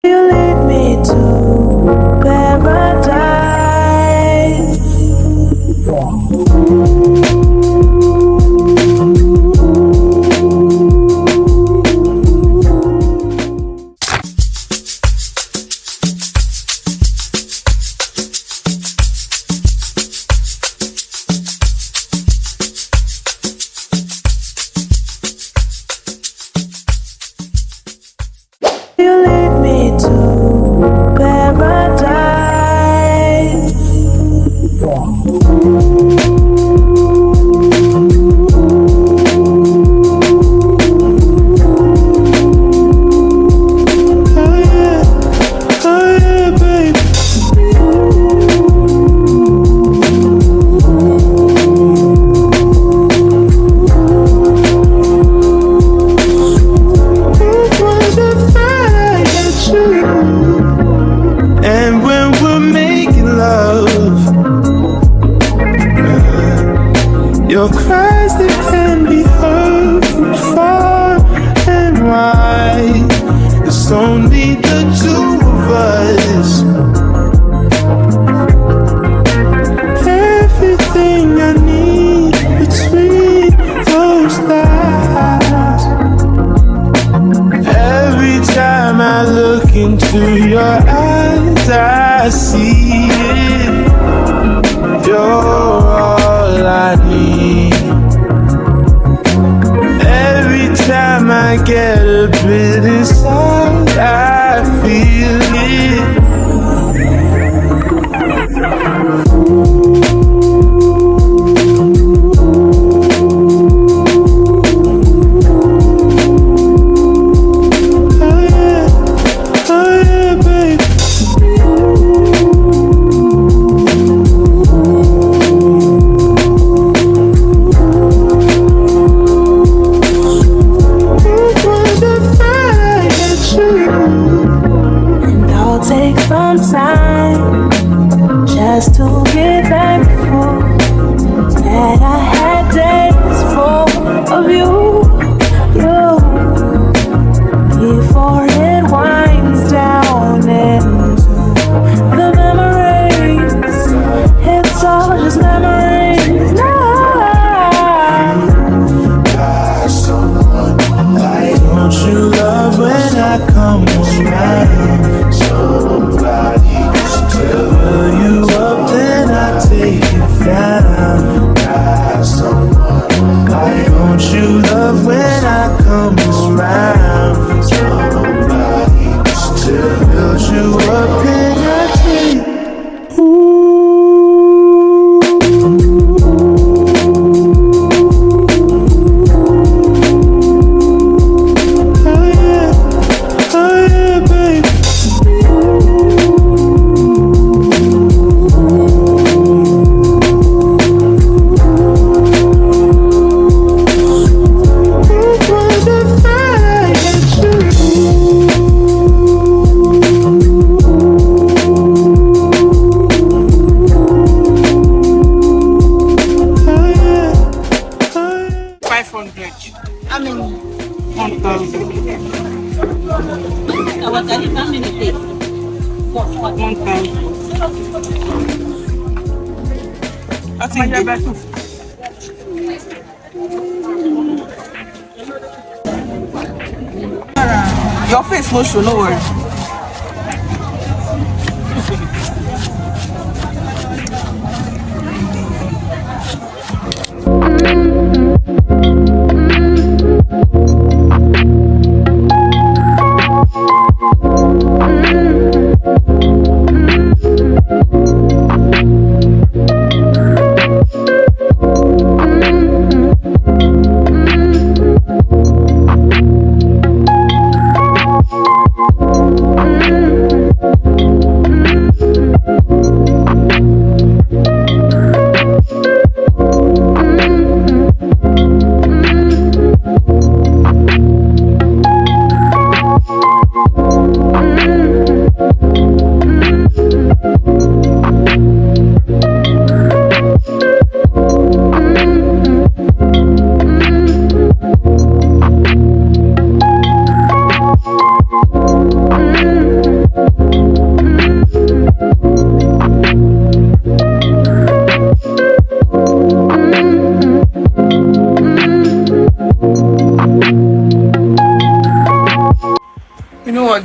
You lead me to paradise. You lead me to paradise. Oh yeah, baby. And when we're making love, your cries that can be heard from far and wide. It's only the two of us. Everything I need between those lines. Every time I look into your eyes, I see it. You're all I need. Every time I get a bit inside, I feel it. Take some time just to get thankful that I had days full of you, before it winds down into the memories. It's all just memories now. Don't you love when I come around? Somebody fill you up, then I take it down. Don't you love when I come around? Somebody fill you up, then I take. I mean, 1,000. How many days? 1,000. I think your face no show, no worry.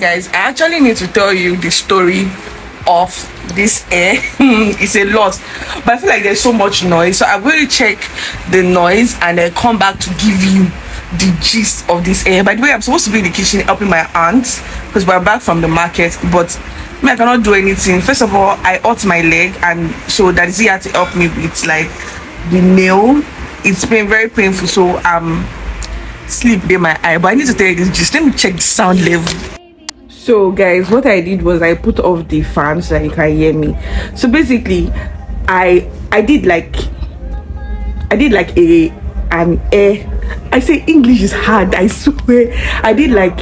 guys, I actually need to tell you the story of this air. It's a lot, but I feel like there's so much noise, so I'm going to check the noise and then come back to give you the gist of this air. By the way, I'm supposed to be in the kitchen helping my aunt because we're back from the market, but I cannot do anything. First of all, I hurt my leg, and so that is had to help me with like the nail. It's been very painful, so sleep in my eye. But I need to tell you this, just let me check the sound level. So guys, what I did was I put off the fan so that you can hear me. So basically I did like an air, I say English is hard, I swear. I did like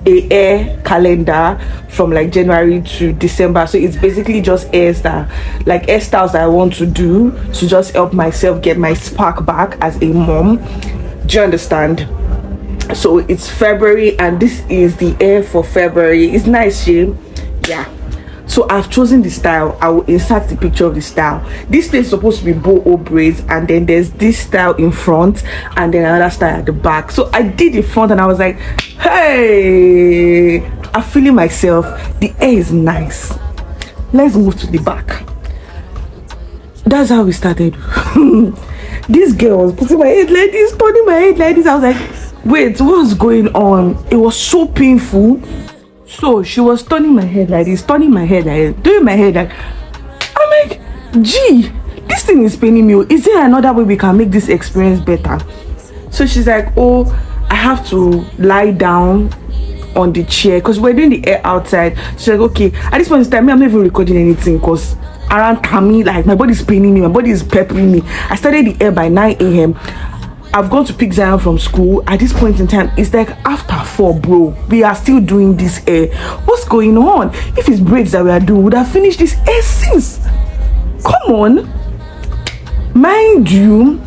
a air calendar from like January to December. So it's basically just hairstyles that I want to do to just help myself get my spark back as a mom. Do you understand? So it's February and this is the air for February. It's nice, yeah. So I've chosen the style. I will insert the picture of the style. This place is supposed to be boho braids, and then there's this style in front and then another style at the back. So I did the front and I was like, hey, I'm feeling myself. The air is nice. Let's move to the back. That's how we started. This girl was putting my head like this, turning my head like this. I was like, wait, what's going on? It was so painful. So she was turning my head like this, turning my head like this, doing my head like, I'm like, gee, this thing is paining me. Is there another way we can make this experience better? So she's like, oh, I have to lie down on the chair because we're doing the air outside. She's like, okay, at this point in time, I'm not even recording anything because around tummy, like my body's paining me, my body is peppering me. I started the air by 9 a.m. I've gone to pick Zion from school. At this point in time, it's like after 4, bro. We are still doing this air. What's going on? If it's braids that we are doing, we would have finished this air since. Come on. Mind you,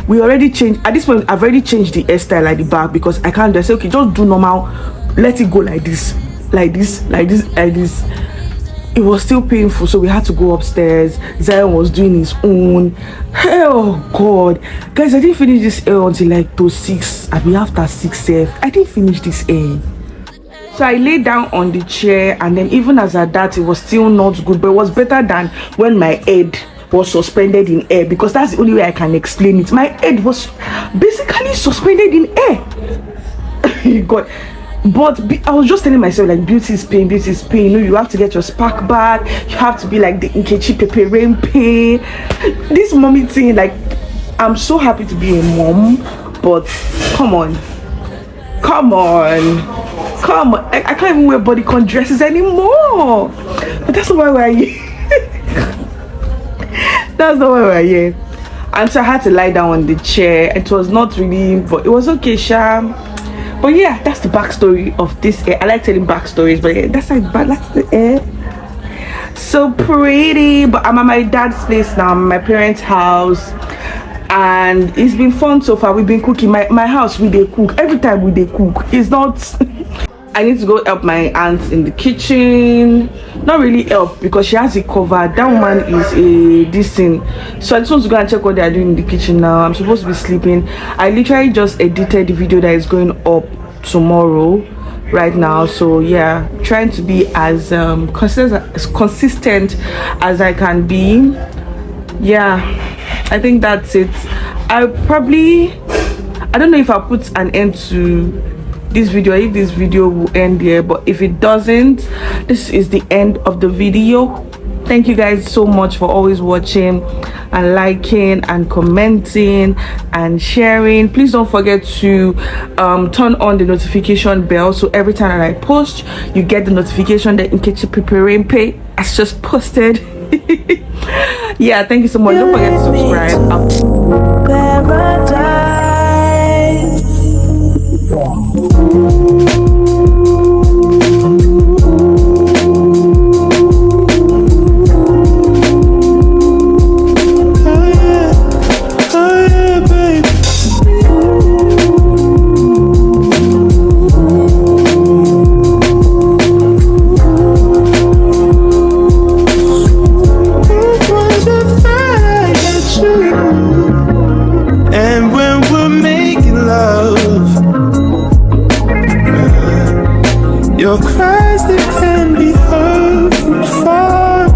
we already changed. At this point, I've already changed the hairstyle at the back because I can't just say, okay, just do normal. Let it go like this, like this, like this, like this. It was still painful, so we had to go upstairs. Zion was doing his own. Oh god, guys, I didn't finish this air until like to 6. I mean after 6 I didn't finish this air. So I lay down on the chair, and then even as at that, it was still not good, but it was better than when my head was suspended in air, because that's the only way I can explain it. My head was basically suspended in air. God. But I was just telling myself, like, beauty is pain, beauty is pain. You know, you have to get your spark back. You have to be like the Nkechi Peperempe. This mommy thing, like, I'm so happy to be a mom, but come on. I can't even wear bodycon dresses anymore. But that's not why we're here. That's not why we're here. And so I had to lie down on the chair. It was not really, but it was okay, Sham. But yeah, that's the backstory of this air. I like telling backstories, but yeah, that's the air. So pretty. But I'm at my dad's place now, my parents' house, and it's been fun so far. We've been cooking. My house, we they cook every time. We they cook. It's not. I need to go help my aunt in the kitchen. Not really help because she has it covered. That woman is this thing. So I just want to go and check what they are doing in the kitchen now. I'm supposed to be sleeping. I literally just edited the video that is going up tomorrow right now. So yeah, trying to be as consistent as I can be. Yeah, I think that's it. I don't know if I'll put an end to this video, if this video will end here, but if it doesn't, this is the end of the video. Thank you guys so much for always watching and liking and commenting and sharing. Please don't forget to turn on the notification bell, so every time that I post, you get the notification that Nkechi Peperempe has just posted. Yeah, thank you so much. Don't forget to subscribe. And when Your cries that can be heard from far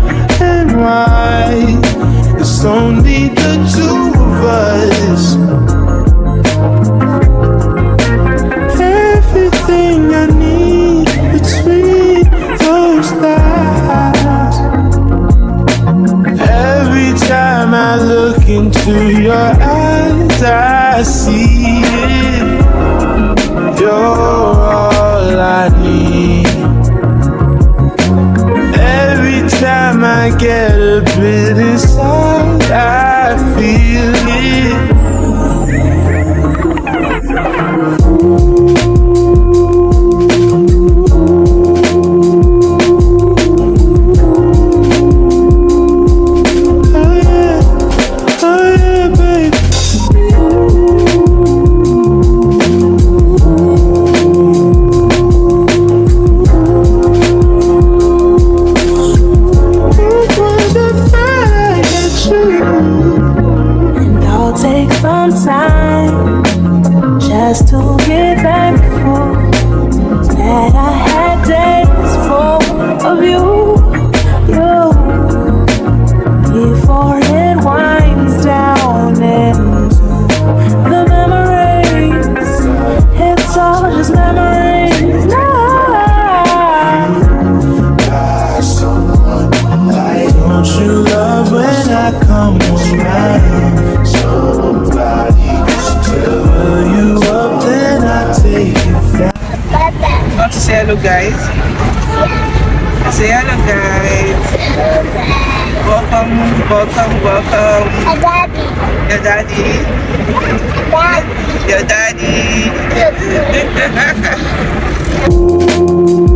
and wide. It's only the two of us. Everything I need between those lines. Every time I look into your eyes, I see it. You're all I need. Every time I get a bit inside, I feel it. Just to get back before that I had days full of you, before it winds down into the memories. It's all just memories now. Someone like, don't you love when I come around? Somebody fill you up, then I take you down. Want to say hello, guys? Say hello, guys. Welcome. Daddy. Your daddy. Dad. Your daddy.